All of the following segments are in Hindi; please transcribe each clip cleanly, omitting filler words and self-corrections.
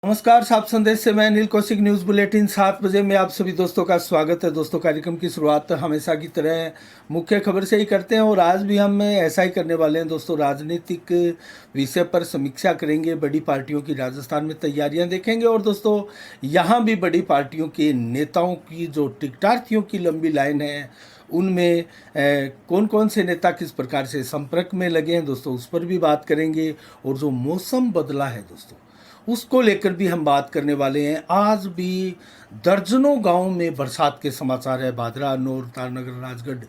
नमस्कार, साफ संदेश से मैं अनिल कौशिक। न्यूज़ बुलेटिन 7 बजे में आप सभी दोस्तों का स्वागत है। दोस्तों, कार्यक्रम की शुरुआत हमेशा की तरह मुख्य खबर से ही करते हैं और आज भी हम ऐसा ही करने वाले हैं। दोस्तों, राजनीतिक विषय पर समीक्षा करेंगे, बड़ी पार्टियों की राजस्थान में तैयारियां देखेंगे और दोस्तों यहाँ भी बड़ी पार्टियों के नेताओं की जो टिकटार्थियों की लंबी लाइन है उनमें कौन कौन से नेता किस प्रकार से संपर्क में लगे हैं दोस्तों, उस पर भी बात करेंगे। और जो मौसम बदला है दोस्तों, उसको लेकर भी हम बात करने वाले हैं। आज भी दर्जनों गांव में बरसात के समाचार है, भादरा, नौर, तारनगर, राजगढ़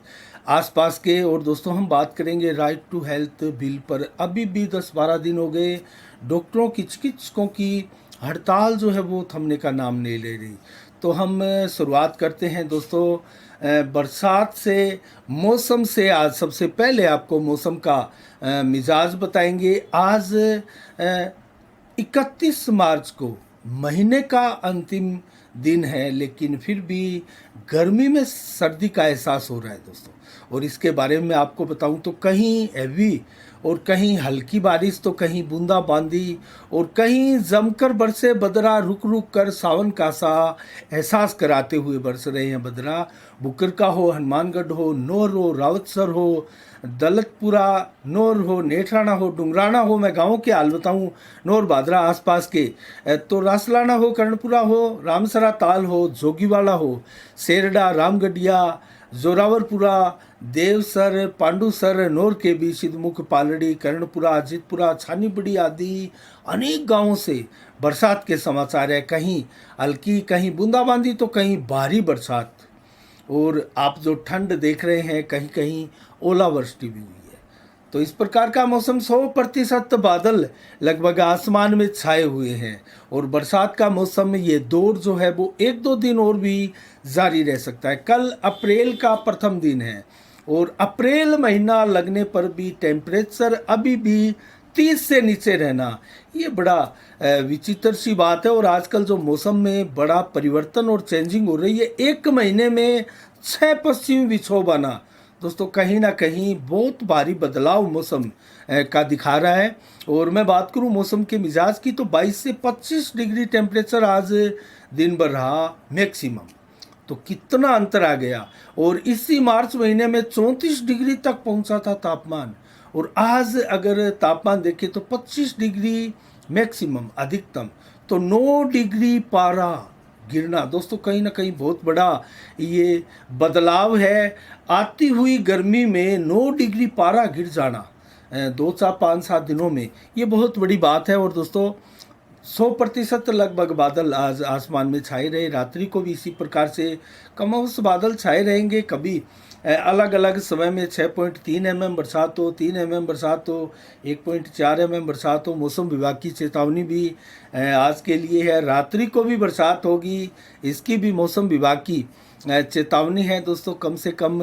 आसपास के। और दोस्तों हम बात करेंगे राइट टू हेल्थ बिल पर। अभी भी 10-12 दिन हो गए, डॉक्टरों की, चिकित्सकों की हड़ताल जो है वो थमने का नाम नहीं ले रही। तो हम शुरुआत करते हैं दोस्तों बरसात से, मौसम से। आज सबसे पहले आपको मौसम का मिजाज बताएंगे। आज 31 मार्च को महीने का अंतिम दिन है, लेकिन फिर भी गर्मी में सर्दी का एहसास हो रहा है दोस्तों। और इसके बारे में आपको बताऊं तो कहीं हैवी और कहीं हल्की बारिश, तो कहीं बूंदाबांदी और कहीं जमकर बरसे बदरा, रुक रुक कर सावन का सा एहसास कराते हुए बरस रहे हैं बदरा। बुकर का हो, हनुमानगढ़ हो, नौर हो, रावतसर हो, दलतपुरा, नौर हो, नेठराना हो, डुंगराना हो, मैं गाँव के हाल बताऊँ, नौर भादरा आसपास के, तो रासलाना हो, कर्णपुरा हो, रामसरा ताल हो, जोगीवाला हो, सेरडा, रामगढ़िया, जोरावरपुरा, देवसर, पांडुसर, नौर के भी, सिद्धमुख, पालड़ी, कर्णपुरा, अजितपुरा, छानीबड़ी आदि अनेक गांवों से बरसात के समाचार है। कहीं हल्की, कहीं बूंदाबांदी, तो कहीं भारी बरसात। और आप जो ठंड देख रहे हैं, कहीं कहीं ओलावृष्टि भी हुई है। तो इस प्रकार का मौसम, 100% बादल लगभग आसमान में छाए हुए हैं और बरसात का मौसम, ये दौर जो है वो 1-2 दिन और भी जारी रह सकता है। कल अप्रैल का प्रथम दिन है और अप्रैल महीना लगने पर भी टेम्परेचर अभी भी 30 से नीचे रहना, ये बड़ा विचित्र सी बात है। और आजकल जो मौसम में बड़ा परिवर्तन और चेंजिंग हो रही है, एक महीने में 6 पश्चिमी विक्षोभ आना दोस्तों, कहीं ना कहीं बहुत भारी बदलाव मौसम का दिखा रहा है। और मैं बात करूं मौसम के मिजाज की, तो 22 से 25 डिग्री टेम्परेचर आज दिन भर रहा मैक्सिमम। तो कितना अंतर आ गया। और इसी मार्च महीने में 34 डिग्री तक पहुंचा था तापमान, और आज अगर तापमान देखें तो 25 डिग्री मैक्सिमम अधिकतम, तो 9 डिग्री पारा गिरना दोस्तों, कहीं ना कहीं बहुत बड़ा ये बदलाव है। आती हुई गर्मी में 9 डिग्री पारा गिर जाना 2-4-5-7 दिनों में, ये बहुत बड़ी बात है। और दोस्तों 100% लगभग बादल आज आसमान में छाए रहे। रात्रि को भी इसी प्रकार से कमोबेश बादल छाए रहेंगे। कभी अलग अलग समय में 6.3 mm बरसात हो, 3 mm बरसात हो, 1.4 mm बरसात हो। मौसम विभाग की चेतावनी भी आज के लिए है। रात्रि को भी बरसात होगी, इसकी भी मौसम विभाग की चेतावनी है दोस्तों। कम से कम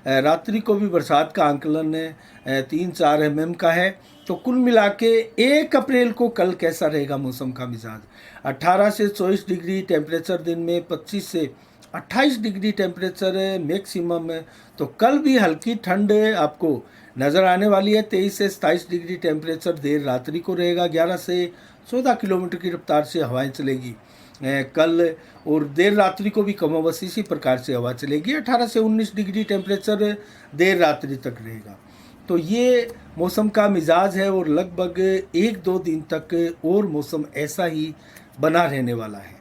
रात्रि को भी बरसात का आंकलन 3-4 mm का है। तो कुल मिला के 1 अप्रैल को कल कैसा रहेगा मौसम का मिजाज, 18 से 24 डिग्री टेम्परेचर दिन में, 25 से 28 डिग्री टेम्परेचर मैक्सिमम है। तो कल भी हल्की ठंड आपको नज़र आने वाली है। 23 से 27 डिग्री टेम्परेचर देर रात्रि को रहेगा। 11 से 14 किलोमीटर की रफ्तार से हवाएं चलेगी कल, और देर रात्रि को भी कमोबेश इसी प्रकार से हवा चलेगी। 18 से 19 डिग्री टेम्परेचर देर रात्रि तक रहेगा। तो ये मौसम का मिजाज है और लगभग 1-2 दिन तक और मौसम ऐसा ही बना रहने वाला है।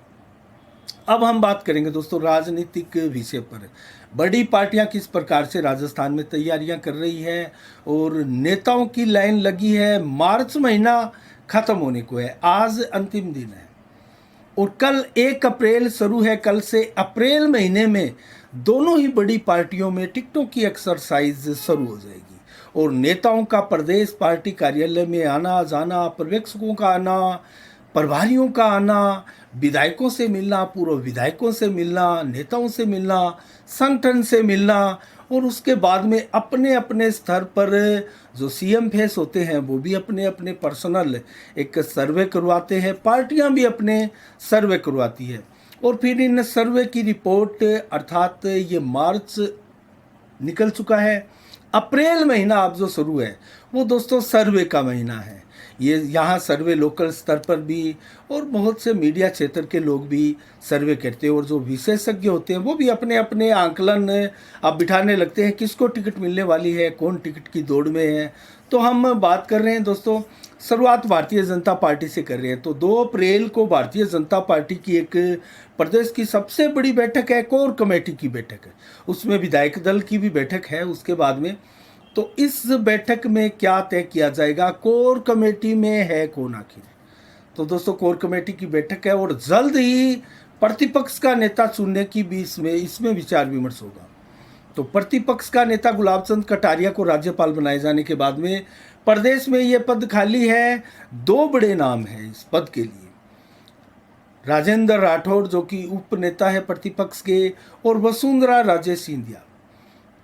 अब हम बात करेंगे दोस्तों राजनीतिक विषय पर। बड़ी पार्टियां किस प्रकार से राजस्थान में तैयारियां कर रही हैं और नेताओं की लाइन लगी है। मार्च महीना खत्म होने को है, आज अंतिम दिन है और कल 1 अप्रैल शुरू है। कल से अप्रैल महीने में दोनों ही बड़ी पार्टियों में टिकटों की एक्सरसाइज शुरू हो जाएगी और नेताओं का प्रदेश पार्टी कार्यालय में आना जाना, पर्यवेक्षकों का आना, प्रभारियों का आना, विधायकों से मिलना, पूर्व विधायकों से मिलना, नेताओं से मिलना, संगठन से मिलना, और उसके बाद में अपने अपने स्तर पर जो सीएम फेस होते हैं वो भी अपने अपने पर्सनल एक सर्वे करवाते हैं। पार्टियां भी अपने सर्वे करवाती है और फिर इन सर्वे की रिपोर्ट, अर्थात ये मार्च निकल चुका है, अप्रैल महीना अब जो शुरू है वो दोस्तों सर्वे का महीना है। ये यहाँ सर्वे लोकल स्तर पर भी और बहुत से मीडिया क्षेत्र के लोग भी सर्वे करते हैं, और जो विशेषज्ञ होते हैं वो भी अपने अपने आंकलन अब बिठाने लगते हैं किसको टिकट मिलने वाली है, कौन टिकट की दौड़ में है। तो हम बात कर रहे हैं दोस्तों, शुरुआत भारतीय जनता पार्टी से कर रहे हैं। तो 2 अप्रैल को भारतीय जनता पार्टी की एक प्रदेश की सबसे बड़ी बैठक है, कोर कमेटी की बैठक है, उसमें विधायक दल की भी बैठक है उसके बाद में। तो इस बैठक में क्या तय किया जाएगा, कोर कमेटी में है कौन आखिर। तो दोस्तों कोर कमेटी की बैठक है और जल्द ही प्रतिपक्ष का नेता चुनने की भी इसमें विचार विमर्श होगा। तो प्रतिपक्ष का नेता गुलाब चंद कटारिया को राज्यपाल बनाए जाने के बाद में प्रदेश में ये पद खाली है। 2 बड़े नाम हैं इस पद के लिए, राजेंद्र राठौड़ जो कि उप नेता है प्रतिपक्ष के, और वसुंधरा राजे सिंधिया।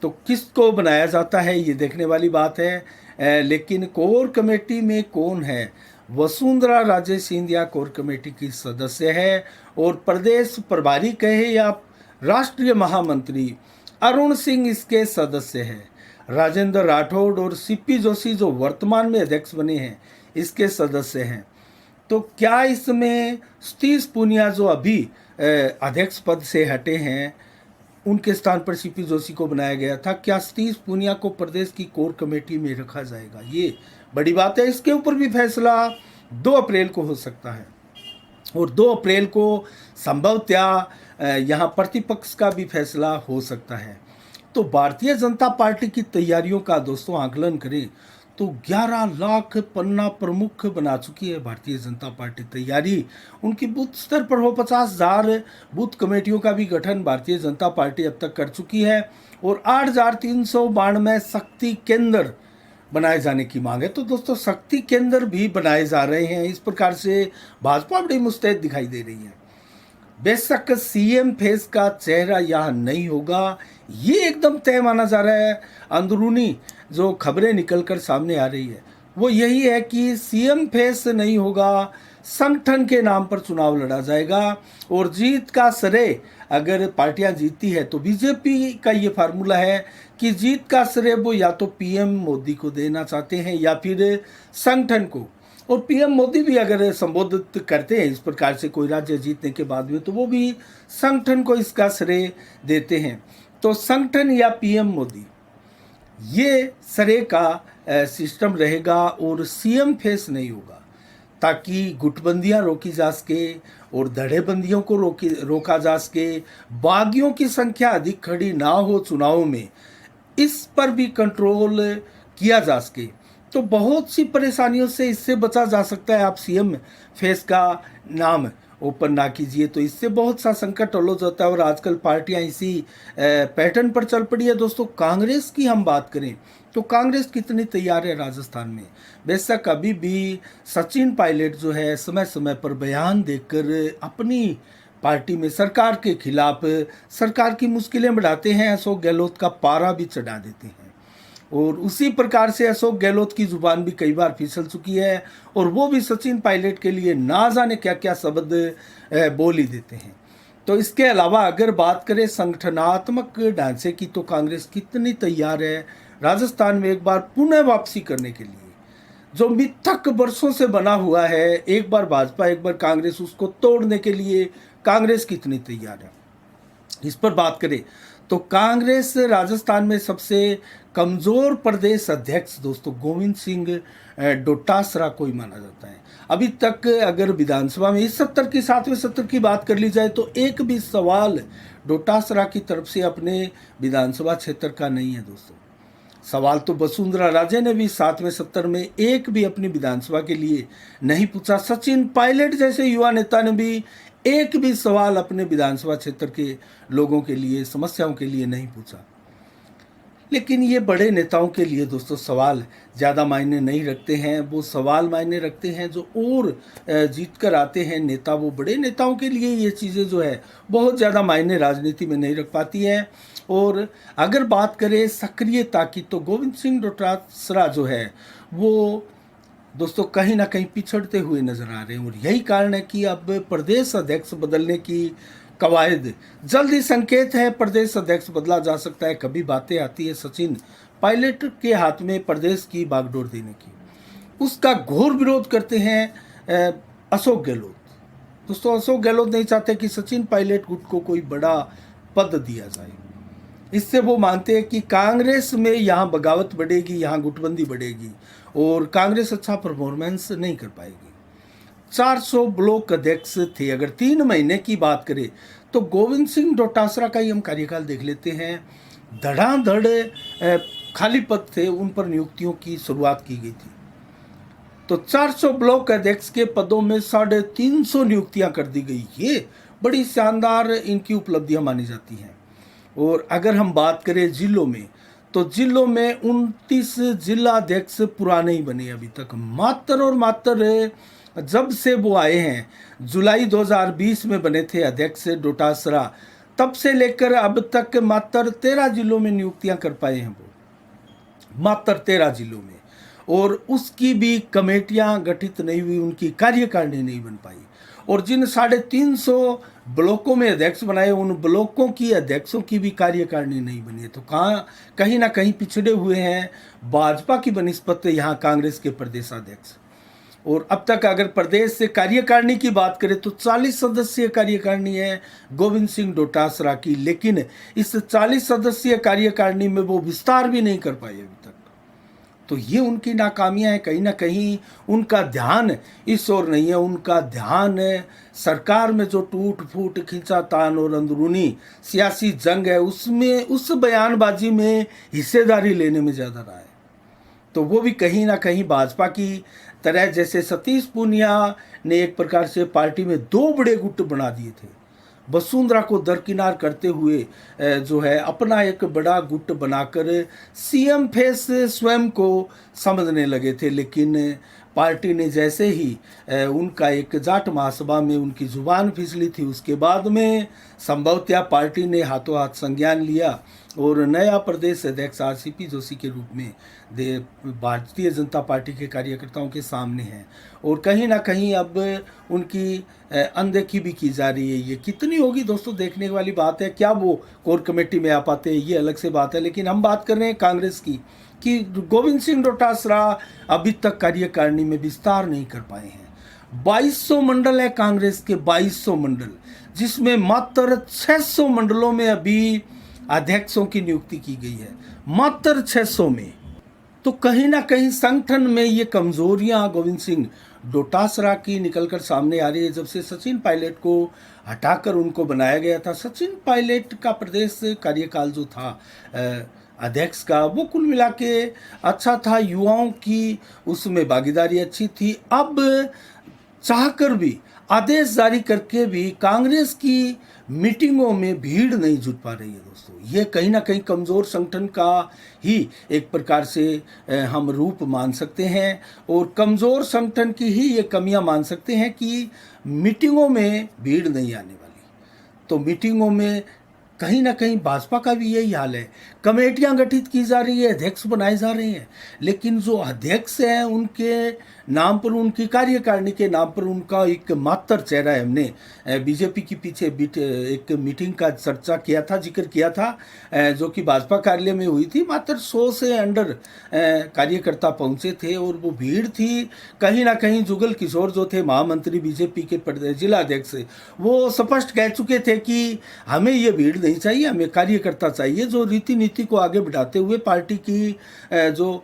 तो किसको बनाया जाता है ये देखने वाली बात है। लेकिन कोर कमेटी में कौन है, वसुंधरा राजे सिंधिया कोर कमेटी की सदस्य है, और प्रदेश प्रभारी कहे या राष्ट्रीय महामंत्री अरुण सिंह इसके सदस्य हैं। राजेंद्र राठौड़ और सीपी जोशी जो वर्तमान में अध्यक्ष बने हैं इसके सदस्य हैं। तो क्या इसमें सतीश पूनिया जो अभी अध्यक्ष पद से हटे हैं उनके स्थान पर सीपी जोशी को बनाया गया था, क्या सतीश पूनिया को प्रदेश की कोर कमेटी में रखा जाएगा, ये बड़ी बात है। इसके ऊपर भी फैसला 2 अप्रैल को हो सकता है, और 2 अप्रैल को संभवतः यहाँ प्रतिपक्ष का भी फैसला हो सकता है। तो भारतीय जनता पार्टी की तैयारियों का दोस्तों आकलन करें तो 11 लाख पन्ना प्रमुख बना चुकी है भारतीय जनता पार्टी। तैयारी उनकी बूथ स्तर पर हो, 50,000 बूथ कमेटियों का भी गठन भारतीय जनता पार्टी अब तक कर चुकी है, और 8,392 शक्ति केंद्र बनाए जाने की मांग है। तो दोस्तों शक्ति केंद्र भी बनाए जा रहे हैं। इस प्रकार से भाजपा बड़ी मुस्तैद दिखाई दे रही है। बेशक सीएम फेस का चेहरा यहाँ नहीं होगा, ये एकदम तय माना जा रहा है। अंदरूनी जो खबरें निकलकर सामने आ रही है वो यही है कि सीएम फेस नहीं होगा, संगठन के नाम पर चुनाव लड़ा जाएगा, और जीत का श्रेय अगर पार्टियां जीती है तो बीजेपी का ये फार्मूला है कि जीत का श्रेय वो या तो पीएम मोदी को देना चाहते हैं या फिर संगठन को। और पीएम मोदी भी अगर संबोधित करते हैं इस प्रकार से कोई राज्य जीतने के बाद में तो वो भी संगठन को इसका श्रेय देते हैं। तो संगठन या पीएम मोदी ये श्रेय का सिस्टम रहेगा, और सीएम फेस नहीं होगा, ताकि गुटबंदियां रोकी जा सके और धड़ेबंदियों को रोका जा सके, बागियों की संख्या अधिक खड़ी ना हो चुनावों में, इस पर भी कंट्रोल किया जा सके। तो बहुत सी परेशानियों से इससे बचा जा सकता है। आप सीएम फेस का नाम ओपन ना कीजिए तो इससे बहुत सा संकट हल हो जाता है, और आजकल पार्टियां इसी पैटर्न पर चल पड़ी है। दोस्तों कांग्रेस की हम बात करें तो कांग्रेस कितनी तैयार है राजस्थान में। बेशक अभी भी सचिन पायलट जो है समय समय पर बयान देकर अपनी पार्टी में सरकार के खिलाफ सरकार की मुश्किलें बढ़ाते हैं, अशोक गहलोत का पारा भी चढ़ा देते हैं, और उसी प्रकार से अशोक गहलोत की जुबान भी कई बार फिसल चुकी है, और वो भी सचिन पायलट के लिए ना जाने क्या क्या शब्द बोल ही देते हैं। तो इसके अलावा अगर बात करें संगठनात्मक ढांचे की तो कांग्रेस कितनी तैयार है राजस्थान में एक बार पुनः वापसी करने के लिए। जो मिथक वर्षों से बना हुआ है, एक बार भाजपा एक बार कांग्रेस, उसको तोड़ने के लिए कांग्रेस कितनी तैयार है, इस पर बात करें तो कांग्रेस राजस्थान में सबसे कमजोर प्रदेश अध्यक्ष दोस्तों गोविंद सिंह डोटासरा को ही माना जाता है। अभी तक अगर विधानसभा में इस सत्र की 7वें सत्र की बात कर ली जाए तो एक भी सवाल डोटासरा की तरफ से अपने विधानसभा क्षेत्र का नहीं है दोस्तों। सवाल तो वसुंधरा राजे ने भी 7वें सत्र में एक भी अपनी विधानसभा के लिए नहीं पूछा। सचिन पायलट जैसे युवा नेता ने भी एक भी सवाल अपने विधानसभा क्षेत्र के लोगों के लिए, समस्याओं के लिए नहीं पूछा। लेकिन ये बड़े नेताओं के लिए दोस्तों सवाल ज़्यादा मायने नहीं रखते हैं। वो सवाल मायने रखते हैं जो और जीत कर आते हैं नेता। वो बड़े नेताओं के लिए ये चीज़ें जो है बहुत ज़्यादा मायने राजनीति में नहीं रख पाती है। और अगर बात करें सक्रियता की तो गोविंद सिंह डोटासरा जो है वो दोस्तों कहीं ना कहीं पिछड़ते हुए नजर आ रहे हैं, और यही कारण है कि अब प्रदेश अध्यक्ष बदलने की कवायद जल्दी संकेत है प्रदेश अध्यक्ष बदला जा सकता है। कभी बातें आती है सचिन पायलट के हाथ में प्रदेश की बागडोर देने की, उसका घोर विरोध करते हैं अशोक गहलोत। दोस्तों, अशोक गहलोत नहीं चाहते कि सचिन पायलट गुट को कोई बड़ा पद दिया जाए। इससे वो मानते हैं कि कांग्रेस में यहाँ बगावत बढ़ेगी, यहाँ गुटबंदी बढ़ेगी और कांग्रेस अच्छा परफॉर्मेंस नहीं कर पाएगी। 400 ब्लॉक अध्यक्ष थे। अगर 3 महीने की बात करें तो गोविंद सिंह डोटासरा का ही हम कार्यकाल देख लेते हैं। धड़ाधड़ खाली पद थे, उन पर नियुक्तियों की शुरुआत की गई थी। तो 400 ब्लॉक अध्यक्ष के पदों में 350 नियुक्तियां कर दी गई। ये बड़ी शानदार इनकी उपलब्धियां मानी जाती हैं। और अगर हम बात करें जिलों में, तो जिलों में 29 जिला अध्यक्ष पुराने ही बने अभी तक। मात्र और मात्र जब से वो आए हैं, जुलाई 2020 में बने थे अध्यक्ष डोटासरा, तब से लेकर अब तक मात्र 13 जिलों में नियुक्तियां कर पाए हैं वो, मात्र 13 जिलों में। और उसकी भी कमेटियां गठित नहीं हुई, उनकी कार्यकारिणी नहीं बन पाई। और जिन 350 ब्लॉकों में अध्यक्ष बनाए, उन ब्लॉकों की अध्यक्षों की भी कार्यकारिणी नहीं बनी है। तो कहीं ना कहीं पिछड़े हुए हैं भाजपा की बनिस्पत यहाँ कांग्रेस के प्रदेशाध्यक्ष। और अब तक अगर प्रदेश से कार्यकारिणी की बात करें तो 40 सदस्यीय कार्यकारिणी है गोविंद सिंह डोटासरा की, लेकिन इस 40 सदस्यीय कार्यकारिणी में वो विस्तार भी नहीं कर पाए अभी तक। तो ये उनकी नाकामियां हैं। कहीं ना कहीं उनका ध्यान इस ओर नहीं है, उनका ध्यान सरकार में जो टूट फूट, खींचातान और अंदरूनी सियासी जंग है उसमें, उस बयानबाजी में हिस्सेदारी लेने में ज़्यादा रहा है। तो वो भी कहीं ना कहीं भाजपा की तरह, जैसे सतीश पूनिया ने एक प्रकार से पार्टी में 2 बड़े गुट बना दिए थे, वसुंधरा को दरकिनार करते हुए जो है अपना एक बड़ा गुट बनाकर सीएम फेस स्वयं को समझने लगे थे। लेकिन पार्टी ने जैसे ही उनका एक जाट महासभा में उनकी जुबान फिसली थी, उसके बाद में संभवतः पार्टी ने हाथों हाथ संज्ञान लिया और नया प्रदेश अध्यक्ष आरसीपी जोशी के रूप में भारतीय जनता पार्टी के कार्यकर्ताओं के सामने हैं। और कहीं ना कहीं अब उनकी अनदेखी भी की जा रही है। ये कितनी होगी दोस्तों, देखने वाली बात है। क्या वो कोर कमेटी में आ पाते हैं, ये अलग से बात है। लेकिन हम बात कर रहे हैं कांग्रेस की, कि गोविंद सिंह डोटासरा अभी तक कार्यकारिणी में विस्तार नहीं कर पाए हैं। 2200 मंडल है कांग्रेस के, 2200 मंडल, जिसमें मात्र 600 मंडलों में अभी अध्यक्षों की नियुक्ति की गई है, मात्र 600 में। तो कहीं ना कहीं संगठन में ये कमजोरियां गोविंद सिंह डोटासरा की निकलकर सामने आ रही है। जब से सचिन पायलट को हटाकर उनको बनाया गया था, सचिन पायलट का प्रदेश कार्यकाल जो था अध्यक्ष का, वो कुल मिला के अच्छा था, युवाओं की उसमें भागीदारी अच्छी थी। अब चाहकर भी, आदेश जारी करके भी कांग्रेस की मीटिंगों में भीड़ नहीं जुट पा रही है दोस्तों। ये कहीं ना कहीं कमज़ोर संगठन का ही एक प्रकार से हम रूप मान सकते हैं, और कमज़ोर संगठन की ही ये कमियां मान सकते हैं कि मीटिंगों में भीड़ नहीं आने वाली। तो मीटिंगों में कहीं ना कहीं भाजपा का भी यही हाल है। कमेटियां गठित की जा रही है, अध्यक्ष बनाए जा रहे हैं, लेकिन जो अध्यक्ष हैं उनके नाम पर, उनकी कार्यकारिणी के नाम पर उनका एक मात्र चेहरा है। हमने बीजेपी के पीछे एक मीटिंग का चर्चा किया था, जिक्र किया था, जो कि भाजपा कार्यालय में हुई थी। मात्र 100 से अंडर कार्यकर्ता पहुंचे थे और वो भीड़ थी। कहीं ना कहीं जुगल किशोर जो थे महामंत्री बीजेपी के जिला अध्यक्ष, वो स्पष्ट कह चुके थे कि हमें ये भीड़ नहीं चाहिए, हमें कार्यकर्ता चाहिए जो रीति नीति को आगे बढ़ाते हुए पार्टी की जो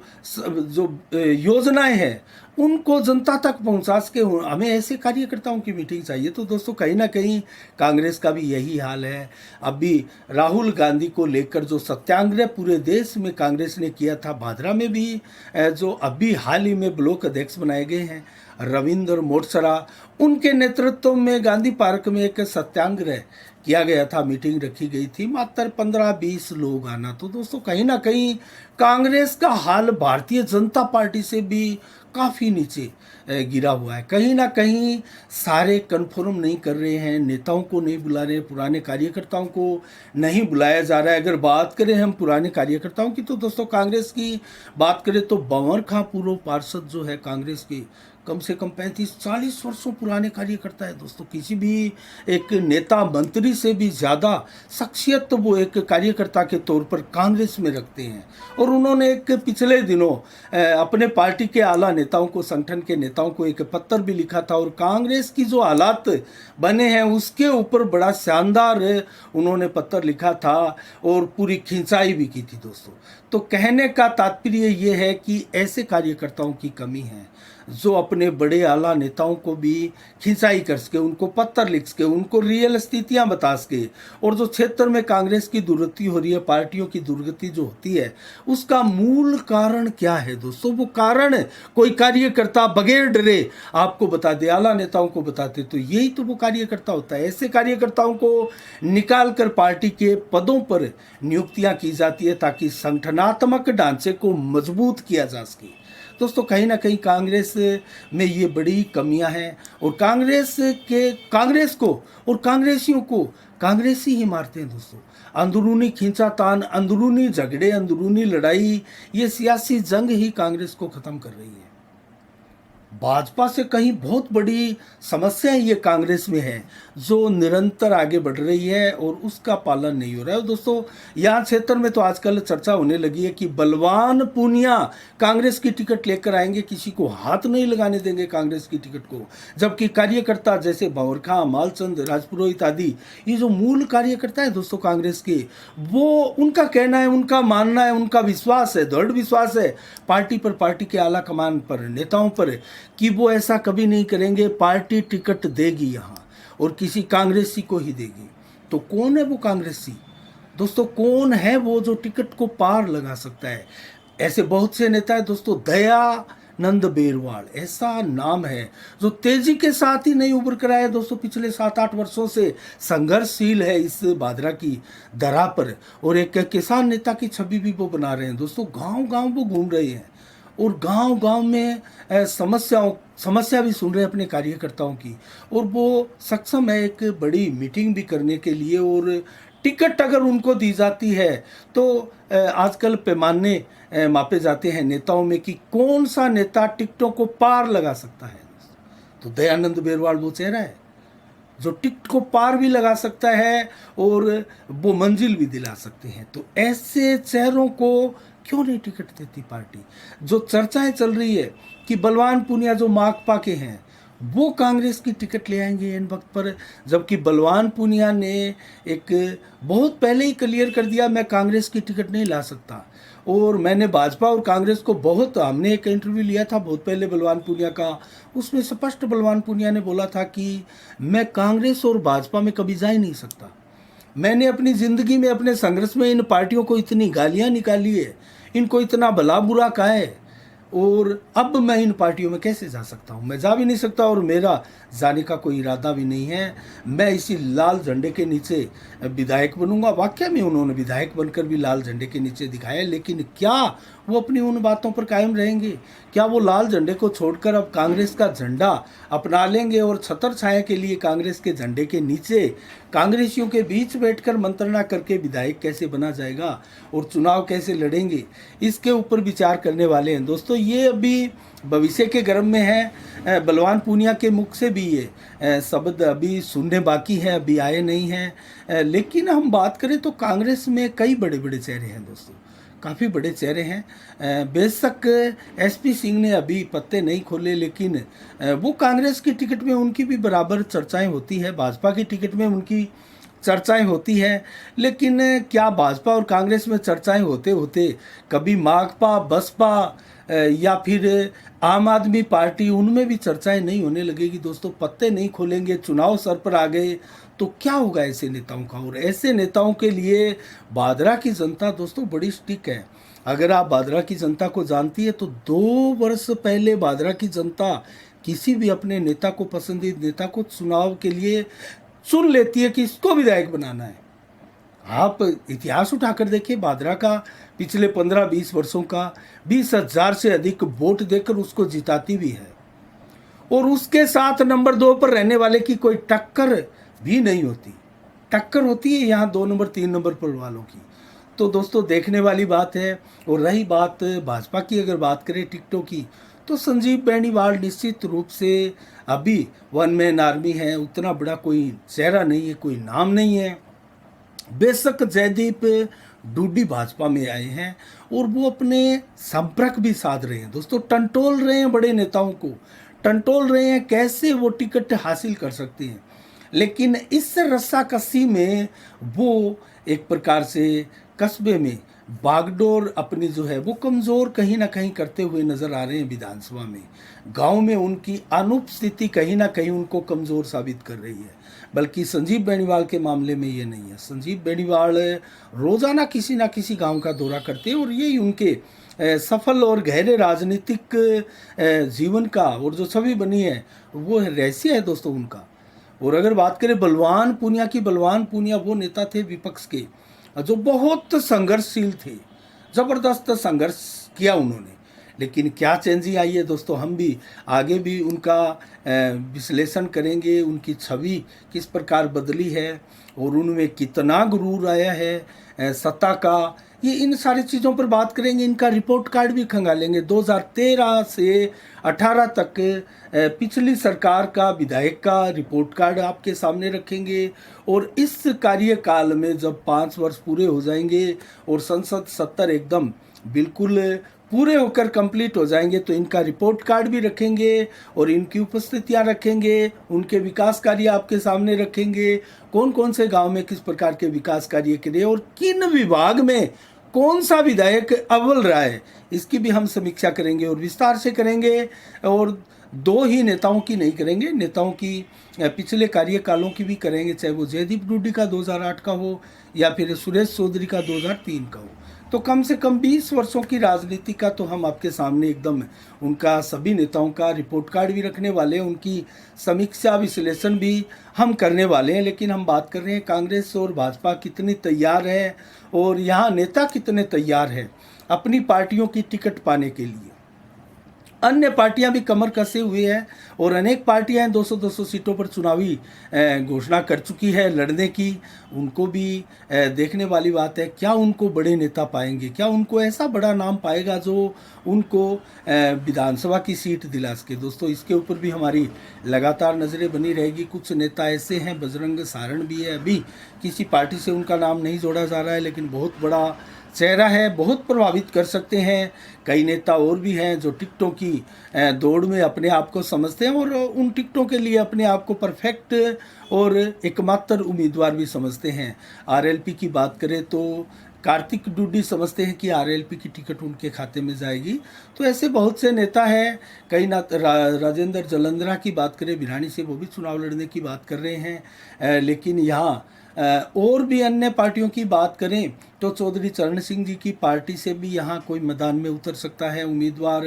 योजनाएं हैं उनको जनता तक पहुंचा सके। हमें ऐसे कार्यकर्ताओं की मीटिंग चाहिए। तो दोस्तों कहीं ना कहीं कांग्रेस का भी यही हाल है। अभी राहुल गांधी को लेकर जो सत्याग्रह पूरे देश में कांग्रेस ने किया था, भादरा में भी जो अभी हाल ही में ब्लॉक अध्यक्ष बनाए गए हैं रविंद्र मोटसरा, उनके नेतृत्व में गांधी पार्क में एक सत्याग्रह किया गया था, मीटिंग रखी गई थी, मात्र 15-20 लोग आना। तो दोस्तों कहीं ना कहीं कांग्रेस का हाल भारतीय जनता पार्टी से भी काफ़ी नीचे गिरा हुआ है। कहीं ना कहीं सारे कन्फर्म नहीं कर रहे हैं, नेताओं को नहीं बुला रहे, पुराने कार्यकर्ताओं को नहीं बुलाया जा रहा है। अगर बात करें हम पुराने कार्यकर्ताओं की, तो दोस्तों कांग्रेस की बात करें तो बंवर खां पूर्व पार्षद जो है कांग्रेस की, कम से कम 35-40 वर्षों पुराने कार्यकर्ता है दोस्तों। किसी भी एक नेता मंत्री से भी ज़्यादा शख्सियत तो वो एक कार्यकर्ता के तौर पर कांग्रेस में रखते हैं। और उन्होंने एक पिछले दिनों अपने पार्टी के आला नेताओं को, संगठन के नेताओं को एक पत्र भी लिखा था और कांग्रेस की जो हालात बने हैं उसके ऊपर बड़ा शानदार उन्होंने पत्र लिखा था और पूरी खिंचाई भी की थी दोस्तों। तो कहने का तात्पर्य ये है कि ऐसे कार्यकर्ताओं की कमी है जो अपने बड़े आला नेताओं को भी खिंचाई कर सके, उनको पत्र लिख सके, उनको रियल स्थितियां बता सके। और जो क्षेत्र में कांग्रेस की दुर्गति हो रही है, पार्टियों की दुर्गति जो होती है, उसका मूल कारण क्या है दोस्तों? वो कारण कोई कार्यकर्ता बगैर डरे आपको बता दे, आला नेताओं को बताते, तो यही तो वो कार्यकर्ता होता है। ऐसे कार्यकर्ताओं को निकाल कर पार्टी के पदों पर नियुक्तियां की जाती है ताकि संगठनात्मक ढांचे को मजबूत किया जा सके। दोस्तों कहीं ना कहीं कांग्रेस में ये बड़ी कमियां हैं और कांग्रेस को और कांग्रेसियों को कांग्रेसी ही मारते हैं दोस्तों। अंदरूनी खींचातान, अंदरूनी झगड़े, अंदरूनी लड़ाई, ये सियासी जंग ही कांग्रेस को ख़त्म कर रही है। भाजपा से कहीं बहुत बड़ी समस्या ये कांग्रेस में है जो निरंतर आगे बढ़ रही है और उसका पालन नहीं हो रहा है दोस्तों। यहाँ क्षेत्र में तो आजकल चर्चा होने लगी है कि बलवान पूनिया कांग्रेस की टिकट लेकर आएंगे, किसी को हाथ नहीं लगाने देंगे कांग्रेस की टिकट को। जबकि कार्यकर्ता जैसे भंवर, मालचंद, राजपुरोहित आदि, ये जो मूल कार्यकर्ता है दोस्तों कांग्रेस के, वो उनका कहना है, उनका मानना है, उनका विश्वास है, दृढ़ विश्वास है पार्टी पर, पार्टी के आला कमान पर, नेताओं पर, कि वो ऐसा कभी नहीं करेंगे। पार्टी टिकट देगी यहाँ और किसी कांग्रेसी को ही देगी। तो कौन है वो कांग्रेसी दोस्तों? कौन है वो जो टिकट को पार लगा सकता है? ऐसे बहुत से नेता है दोस्तों। दयानंद बेरवाल ऐसा नाम है जो तेजी के साथ ही नहीं उभर कर आया दोस्तों। पिछले 7-8 वर्षों से संघर्षशील है इस भादरा की दरा पर और एक किसान नेता की छवि भी वो बना रहे हैं दोस्तों। गांव गांव वो घूम रहे हैं और गांव गांव में समस्या भी सुन रहे हैं अपने कार्यकर्ताओं की। और वो सक्षम है एक बड़ी मीटिंग भी करने के लिए। और टिकट अगर उनको दी जाती है तो आजकल पैमाने मापे जाते हैं नेताओं में कि कौन सा नेता टिकटों को पार लगा सकता है। तो दयानंद बेरवाल वो चेहरा है जो टिकट को पार भी लगा सकता है और वो मंजिल भी दिला सकते हैं। तो ऐसे चेहरों को क्यों नहीं टिकट देती पार्टी? जो चर्चाएं चल रही है कि बलवान पूनिया जो माकपा के हैं वो कांग्रेस की टिकट ले आएंगे इन वक्त पर, जबकि बलवान पूनिया ने एक बहुत पहले ही क्लियर कर दिया मैं कांग्रेस की टिकट नहीं ला सकता। और मैंने भाजपा और कांग्रेस को हमने एक इंटरव्यू लिया था बहुत पहले बलवान पूनिया का, उसमें स्पष्ट बलवान पूनिया ने बोला था कि मैं कांग्रेस और भाजपा में कभी जा ही नहीं सकता। मैंने अपनी ज़िंदगी में, अपने संघर्ष में इन पार्टियों को इतनी गालियाँ निकाली है, इनको इतना भला बुरा कहा है, और अब मैं इन पार्टियों में कैसे जा सकता हूँ? मैं जा भी नहीं सकता और मेरा जाने का कोई इरादा भी नहीं है। मैं इसी लाल झंडे के नीचे विधायक बनूंगा। वाकई में उन्होंने विधायक बनकर भी लाल झंडे के नीचे दिखाया, लेकिन क्या वो अपनी उन बातों पर कायम रहेंगे? क्या वो लाल झंडे को छोड़कर अब कांग्रेस का झंडा अपना लेंगे और छतर छाया के लिए कांग्रेस के झंडे के नीचे कांग्रेसियों के बीच बैठकर मंत्रणा करके विधायक कैसे बना जाएगा और चुनाव कैसे लड़ेंगे, इसके ऊपर विचार करने वाले हैं दोस्तों। ये अभी भविष्य के गर्भ में है। बलवान पूनिया के मुख से भी ये शब्द अभी सुनने बाकी है, अभी आए नहीं हैं। लेकिन हम बात करें तो कांग्रेस में कई बड़े बड़े चेहरे हैं दोस्तों, काफ़ी बड़े चेहरे हैं। बेशक एसपी सिंह ने अभी पत्ते नहीं खोले, लेकिन वो कांग्रेस की टिकट में उनकी भी बराबर चर्चाएं होती है, भाजपा की टिकट में उनकी चर्चाएं होती है। लेकिन क्या भाजपा और कांग्रेस में चर्चाएं होते होते कभी माकपा, बसपा या फिर आम आदमी पार्टी, उनमें भी चर्चाएं नहीं होने लगेगी दोस्तों? पत्ते नहीं खोलेंगे, चुनाव सर पर आ गए तो क्या होगा ऐसे नेताओं का? और ऐसे नेताओं के लिए भादरा की जनता दोस्तों बड़ी स्टिक है। अगर आप भादरा की जनता को जानती है तो 2 वर्ष पहले भादरा की जनता किसी भी अपने नेता को, पसंदीदा नेता को चुनाव के लिए चुन लेती है कि इसको विधायक बनाना है। आप इतिहास उठाकर देखिए भादरा का, पिछले 15-20 वर्षों का 20,000 से अधिक वोट देकर उसको जिताती भी है। और उसके साथ नंबर 2 पर रहने वाले की कोई टक्कर भी नहीं होती। टक्कर होती है यहाँ 2 नंबर 3 नंबर पर वालों की। तो दोस्तों देखने वाली बात है। और रही बात भाजपा की, अगर बात करें टिकटों की, तो संजीव बेनीवाल निश्चित रूप से अभी वन मैन आर्मी है, उतना बड़ा कोई चेहरा नहीं है, कोई नाम नहीं है। बेशक जयदीप डूडी भाजपा में आए हैं और वो अपने संपर्क भी साध रहे हैं दोस्तों, टंटोल रहे हैं बड़े नेताओं को, टंटोल रहे हैं कैसे वो टिकट हासिल कर सकते हैं। लेकिन इस रस्साकसी में वो एक प्रकार से कस्बे में बागडोर अपनी जो है वो कमज़ोर कहीं ना कहीं करते हुए नज़र आ रहे हैं। विधानसभा में गांव में उनकी अनुपस्थिति कहीं ना कहीं उनको कमज़ोर साबित कर रही है। बल्कि संजीव बेनीवाल के मामले में ये नहीं है। संजीव बेनीवाल रोज़ाना किसी ना किसी गांव का दौरा करते हैं और यही उनके सफल और गहरे राजनीतिक जीवन का और जो छवि बनी है वो रहस्य है दोस्तों उनका। और अगर बात करें बलवान पूनिया की, बलवान पूनिया वो नेता थे विपक्ष के जो बहुत संघर्षशील थे, ज़बरदस्त संघर्ष किया उन्होंने। लेकिन क्या चेंजिंग आई है दोस्तों, हम भी आगे भी उनका विश्लेषण करेंगे, उनकी छवि किस प्रकार बदली है और उनमें कितना गुरूर आया है सत्ता का, ये इन सारी चीज़ों पर बात करेंगे। इनका रिपोर्ट कार्ड भी खंगालेंगे 2013 से 18 तक पिछली सरकार का विधायक का रिपोर्ट कार्ड आपके सामने रखेंगे। और इस कार्यकाल में जब 5 वर्ष पूरे हो जाएंगे और संसद 70 एकदम बिल्कुल पूरे होकर कंप्लीट हो जाएंगे तो इनका रिपोर्ट कार्ड भी रखेंगे और इनकी उपस्थितियां रखेंगे, उनके विकास कार्य आपके सामने रखेंगे, कौन कौन से गांव में किस प्रकार के विकास कार्य करे और किन विभाग में कौन सा विधायक अव्वल रहा है, इसकी भी हम समीक्षा करेंगे और विस्तार से करेंगे। और दो ही नेताओं की नहीं करेंगे, नेताओं की पिछले कार्यकालों की भी करेंगे, चाहे वो जयदीप डूडी का 2008 का हो या फिर सुरेश चौधरी का 2003 का हो। तो कम से कम 20 वर्षों की राजनीति का तो हम आपके सामने एकदम उनका सभी नेताओं का रिपोर्ट कार्ड भी रखने वाले हैं, उनकी समीक्षा विश्लेषण भी हम करने वाले हैं। लेकिन हम बात कर रहे हैं कांग्रेस और भाजपा कितनी तैयार है और यहाँ नेता कितने तैयार हैं अपनी पार्टियों की टिकट पाने के लिए। अन्य पार्टियां भी कमर कसे हुए हैं और अनेक पार्टियां 200-200 सीटों पर चुनावी घोषणा कर चुकी है लड़ने की। उनको भी देखने वाली बात है, क्या उनको बड़े नेता पाएंगे, क्या उनको ऐसा बड़ा नाम पाएगा जो उनको विधानसभा की सीट दिला सके। दोस्तों इसके ऊपर भी हमारी लगातार नज़रें बनी रहेगी। कुछ नेता ऐसे हैं, बजरंग सारण भी है, अभी किसी पार्टी से उनका नाम नहीं जोड़ा जा रहा है लेकिन बहुत बड़ा चेहरा है, बहुत प्रभावित कर सकते हैं। कई नेता और भी हैं जो टिकटों की दौड़ में अपने आप को समझते हैं और उन टिकटों के लिए अपने आप को परफेक्ट और एकमात्र उम्मीदवार भी समझते हैं। आरएलपी की बात करें तो कार्तिक डूडी समझते हैं कि आरएलपी की टिकट उनके खाते में जाएगी। तो ऐसे बहुत से नेता हैं। कई राजेंद्र जलंधरा की बात करें भिरानी से, वो भी चुनाव लड़ने की बात कर रहे हैं। लेकिन यहाँ और भी अन्य पार्टियों की बात करें तो चौधरी चरण सिंह जी की पार्टी से भी यहाँ कोई मैदान में उतर सकता है उम्मीदवार।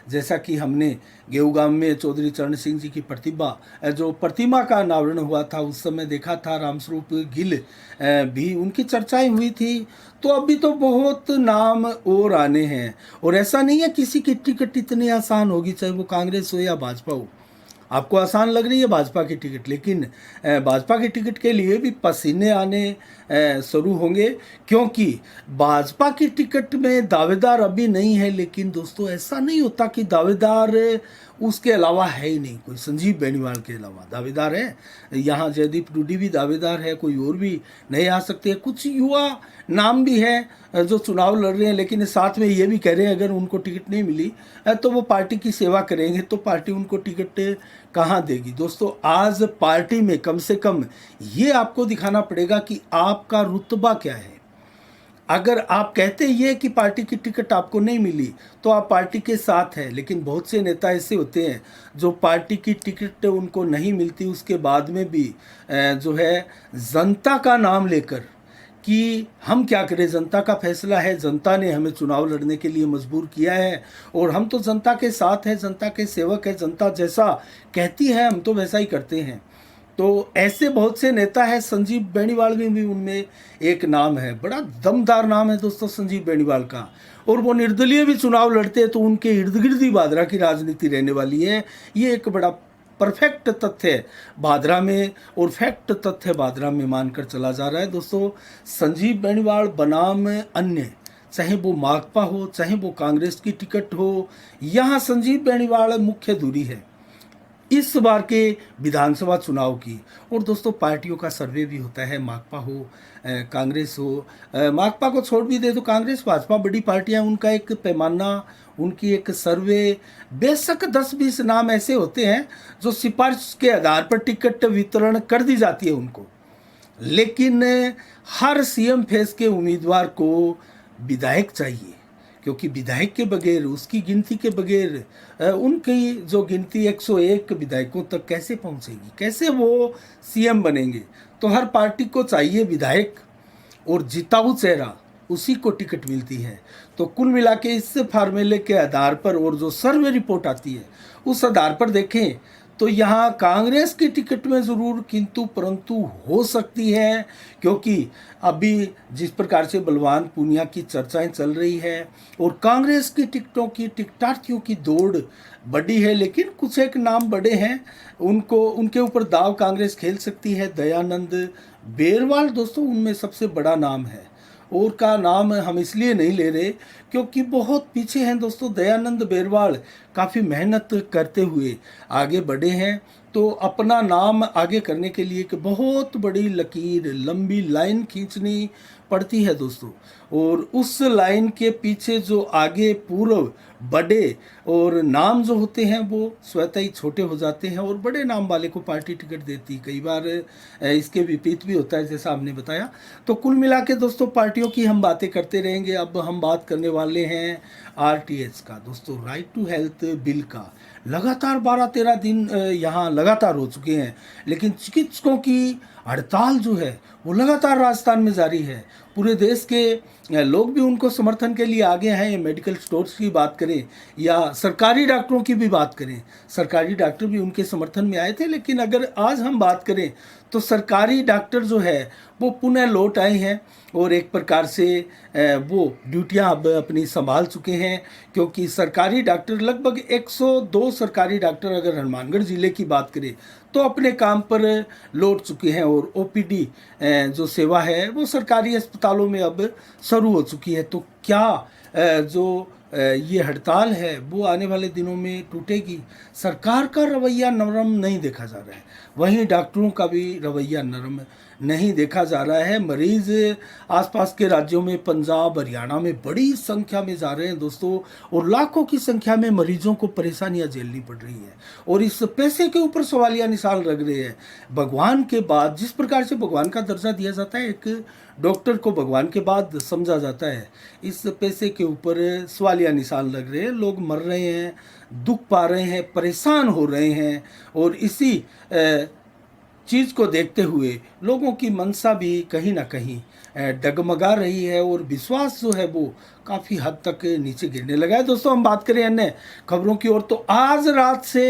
जैसा कि हमने गेहूगांव में चौधरी चरण सिंह जी की प्रतिमा का अनावरण हुआ था उस समय देखा था, रामस्वरूप गिल भी उनकी चर्चाएं हुई थी। तो अभी तो बहुत नाम और आने हैं और ऐसा नहीं है किसी की टिकट इतनी आसान होगी, चाहे वो कांग्रेस हो या भाजपा हो। आपको आसान लग रही है भाजपा की टिकट, लेकिन भाजपा की टिकट के लिए भी पसीने आने शुरू होंगे, क्योंकि भाजपा की टिकट में दावेदार अभी नहीं है। लेकिन दोस्तों ऐसा नहीं होता कि दावेदार उसके अलावा है ही नहीं, कोई संजीव बेनीवाल के अलावा दावेदार है। यहाँ जयदीप डूडी भी दावेदार है, कोई और भी नहीं आ सकते हैं। कुछ युवा नाम भी है जो चुनाव लड़ रहे हैं, लेकिन साथ में ये भी कह रहे हैं अगर उनको टिकट नहीं मिली तो वो पार्टी की सेवा करेंगे, तो पार्टी उनको टिकट कहाँ देगी। दोस्तों आज पार्टी में कम से कम ये आपको दिखाना पड़ेगा कि आपका रुतबा क्या है। अगर आप कहते ये कि पार्टी की टिकट आपको नहीं मिली तो आप पार्टी के साथ हैं, लेकिन बहुत से नेता ऐसे होते हैं जो पार्टी की टिकट उनको नहीं मिलती उसके बाद में भी जो है जनता का नाम लेकर कि हम क्या करें, जनता का फैसला है, जनता ने हमें चुनाव लड़ने के लिए मजबूर किया है और हम तो जनता के साथ हैं, जनता के सेवक हैं, जनता जैसा कहती है हम तो वैसा ही करते हैं। तो ऐसे बहुत से नेता हैं, संजीव बेनीवाल भी उनमें एक नाम है, बड़ा दमदार नाम है दोस्तों संजीव बेनीवाल का। और वो निर्दलीय भी चुनाव लड़ते हैं तो उनके इर्द गिर्द ही भादरा की राजनीति रहने वाली है। ये एक बड़ा परफेक्ट तथ्य है भादरा में और फैक्ट तथ्य भादरा में मानकर चला जा रहा है। दोस्तों संजीव बेनीवाल बनाम अन्य चाहे वो माकपा हो, चाहे वो कांग्रेस की टिकट हो, यहाँ संजीव बेनीवाल मुख्य धुरी है इस बार के विधानसभा चुनाव की। और दोस्तों पार्टियों का सर्वे भी होता है, माकपा हो कांग्रेस हो, माकपा को छोड़ भी दे तो कांग्रेस भाजपा बड़ी पार्टियां, उनका एक पैमाना, उनकी एक सर्वे, बेशक 10-20 नाम ऐसे होते हैं जो सिफारिश के आधार पर टिकट वितरण कर दी जाती है उनको, लेकिन हर सीएम फेस के उम्मीदवार को विधायक चाहिए, क्योंकि विधायक के बगैर, उसकी गिनती के बगैर उनकी जो गिनती 101 विधायकों तक कैसे पहुंचेगी, कैसे वो सीएम बनेंगे। तो हर पार्टी को चाहिए विधायक, और जिताऊ चेहरा उसी को टिकट मिलती है। तो कुल मिला के इस फार्मूले के आधार पर और जो सर्वे रिपोर्ट आती है उस आधार पर देखें तो यहाँ कांग्रेस की टिकट में ज़रूर किंतु परंतु हो सकती है, क्योंकि अभी जिस प्रकार से बलवान पूनिया की चर्चाएं चल रही है और कांग्रेस की टिकटों की, टिकटार्थियों की दौड़ बड़ी है, लेकिन कुछ एक नाम बड़े हैं, उनके ऊपर दाव कांग्रेस खेल सकती है। दयानंद बेरवाल दोस्तों उनमें सबसे बड़ा नाम है, और का नाम हम इसलिए नहीं ले रहे क्योंकि बहुत पीछे हैं दोस्तों। दयानंद बेरवाल काफ़ी मेहनत करते हुए आगे बढ़े हैं, तो अपना नाम आगे करने के लिए एक बहुत बड़ी लकीर, लंबी लाइन खींचनी पड़ती है दोस्तों, और उस लाइन के पीछे जो आगे पूर्व बड़े और नाम जो होते हैं वो स्वतः ही छोटे हो जाते हैं, और बड़े नाम वाले को पार्टी टिकट देती। कई बार इसके विपरीत भी होता है, जैसा आपने बताया। तो कुल मिला के दोस्तों पार्टियों की हम बातें करते रहेंगे। अब हम बात करने वाले हैं आरटीएच का दोस्तों, राइट टू हेल्थ बिल का। लगातार 12-13 दिन यहाँ लगातार हो चुके हैं, लेकिन चिकित्सकों की हड़ताल जो है वो लगातार राजस्थान में जारी है। पूरे देश के लोग भी उनको समर्थन के लिए आगे हैं। मेडिकल स्टोर्स की बात करें या सरकारी डॉक्टरों की भी बात करें, सरकारी डॉक्टर भी उनके समर्थन में आए थे। लेकिन अगर आज हम बात करें तो सरकारी डॉक्टर जो है वो पुनः लौट आए हैं, और एक प्रकार से वो ड्यूटियां अब अपनी संभाल चुके हैं, क्योंकि सरकारी डॉक्टर लगभग 102 सरकारी डॉक्टर अगर हनुमानगढ़ ज़िले की बात करें तो अपने काम पर लौट चुके हैं, और ओपीडी जो सेवा है वो सरकारी अस्पतालों में अब शुरू हो चुकी है। तो क्या जो ये हड़ताल है वो आने वाले दिनों में टूटेगी? सरकार का रवैया नरम नहीं देखा जा रहा है, वहीं डॉक्टरों का भी रवैया नरम नहीं देखा जा रहा है। मरीज आसपास के राज्यों में, पंजाब, हरियाणा में बड़ी संख्या में जा रहे हैं दोस्तों, और लाखों की संख्या में मरीजों को परेशानियां झेलनी पड़ रही है, और इस पैसे के ऊपर सवालिया निशान लग रहे हैं। भगवान के बाद, जिस प्रकार से भगवान का दर्जा दिया जाता है, एक डॉक्टर को भगवान के बाद समझा जाता है, इस पैसे के ऊपर सवालिया निशान लग रहे हैं। लोग मर रहे हैं, दुख पा रहे हैं, परेशान हो रहे हैं, और इसी चीज़ को देखते हुए लोगों की मनसा भी कहीं ना कहीं डगमगा रही है, और विश्वास जो है वो काफ़ी हद तक नीचे गिरने लगा है। दोस्तों हम बात करें अन्य खबरों की ओर, तो आज रात से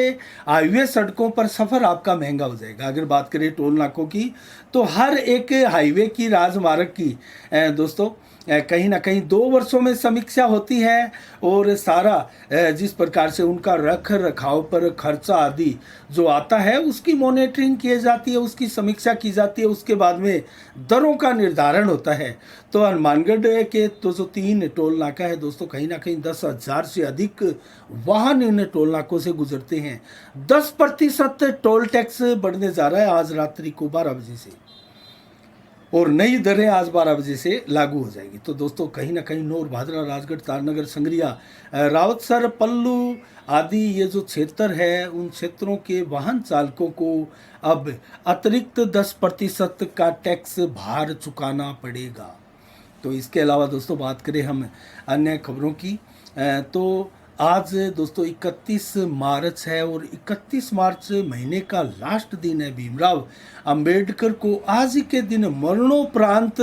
हाईवे सड़कों पर सफ़र आपका महंगा हो जाएगा। अगर बात करें टोल नाकों की, तो हर एक हाईवे की, राजमार्ग की दोस्तों कहीं ना कहीं 2 वर्षों में समीक्षा होती है, और सारा जिस प्रकार से उनका रख रखाव पर खर्चा आदि जो आता है उसकी मॉनिटरिंग की जाती है, उसकी समीक्षा की जाती है, उसके बाद में दरों का निर्धारण होता है। तो हनुमानगढ़ के तो जो 3 टोल नाका है दोस्तों, कहीं ना कहीं 10,000 से अधिक वाहन इन टोल नाकों से गुजरते हैं। 10% टोल टैक्स बढ़ने जा रहा है आज रात्रि को 12 बजे से, और नई दरें आज 12 बजे से लागू हो जाएगी। तो दोस्तों कहीं ना कहीं नौर, भादरा, राजगढ़, तारनगर, संगरिया, रावतसर, पल्लू आदि ये जो क्षेत्र है, उन क्षेत्रों के वाहन चालकों को अब अतिरिक्त 10% का टैक्स भार चुकाना पड़ेगा। तो इसके अलावा दोस्तों बात करें हम अन्य खबरों की, तो आज दोस्तों 31 मार्च है, और 31 मार्च महीने का लास्ट दिन है। भीमराव अंबेडकर को आज ही के दिन मरणोपरांत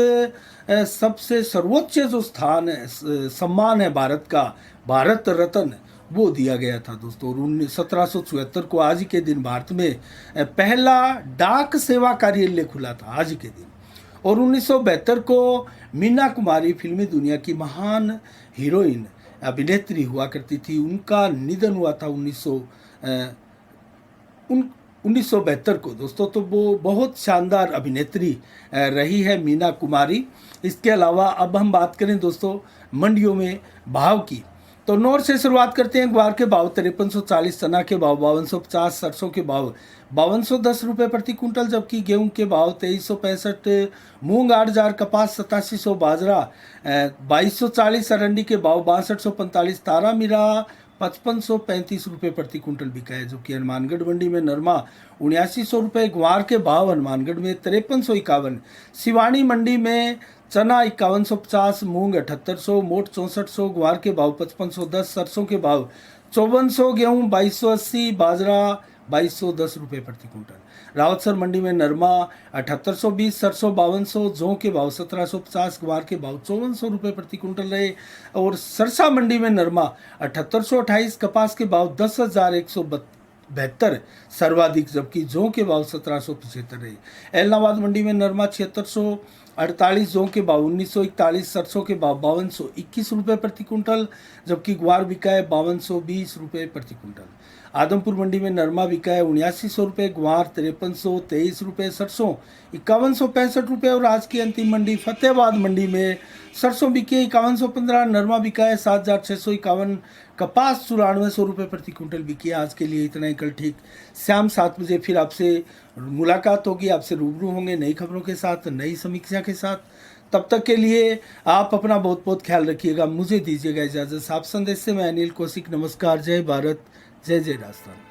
सबसे सर्वोच्च जो स्थान है, सम्मान है भारत का, भारत रत्न, वो दिया गया था दोस्तों। और 1774 को आज ही के दिन भारत में पहला डाक सेवा कार्यालय खुला था आज ही के दिन। और 1972 को मीना कुमारी फिल्मी दुनिया की महान हीरोइन, अभिनेत्री हुआ करती थी, उनका निधन हुआ था 1972 को दोस्तों। तो वो बहुत शानदार अभिनेत्री रही है मीना कुमारी। इसके अलावा अब हम बात करें दोस्तों मंडियों में भाव की। तो नॉर्थ से शुरुआत करते हैं। ग्वार के भाव 5340, चना के भाव 5250, सरसों के भाव 5210 रुपये प्रति कुंटल, जबकि गेहूं के भाव 2365, मूंग 8000, कपास 8700, बाजरा 2240, अरंडी के भाव 6245, तारा मीरा 5535 रुपये प्रति कुंटल बिका है। जो कि हनुमानगढ़ मंडी में नरमा 7900 रुपये, ग्वार के भाव हनुमानगढ़ में 5351, सिवानी मंडी में चना 5150, मूंग 7800, मोट 6400, ग्वार के भाव 5510, सरसों के भाव 5400, गेहूं 2280, बाजरा 2210 रुपये प्रति कुंटल। रावतसर मंडी में नरमा 7820, सरसों 5200, जौ के भाव 1750, ग्वार के भाव 5400 रुपये प्रति कुंटल रहे। और सरसा मंडी में नरमा 7828, कपास के भाव 10,172 सर्वाधिक, जबकि जौ के भाव 1775 रहे। एलनाबाद मंडी में नरमा 7648, जौ के भाव 1941, सरसों के भाव 5221 रुपये प्रति कुंटल, जबकि ग्वार बिका है 5220 रुपये प्रति कुंटल। आदमपुर मंडी में नरमा बिका है 7900 रुपये, ग्वार 5323 रुपये, सरसों 5165 रुपये। और आज की अंतिम मंडी फतेहाबाद मंडी में सरसों बिके 5115, नरमा बिका है 7651, कपास 9400 रुपये प्रति कुंटल बिकी है। आज के लिए इतना ही। कल ठीक शाम 7 बजे फिर आपसे मुलाकात होगी, आपसे रूबरू होंगे नई खबरों के साथ, नई समीक्षा के साथ। तब तक के लिए आप अपना बहुत बहुत ख्याल रखिएगा। मुझे दीजिएगा इजाज़त। साफ संदेश से मैं अनिल कौशिक। नमस्कार। जय भारत, जय जय राजस्थान।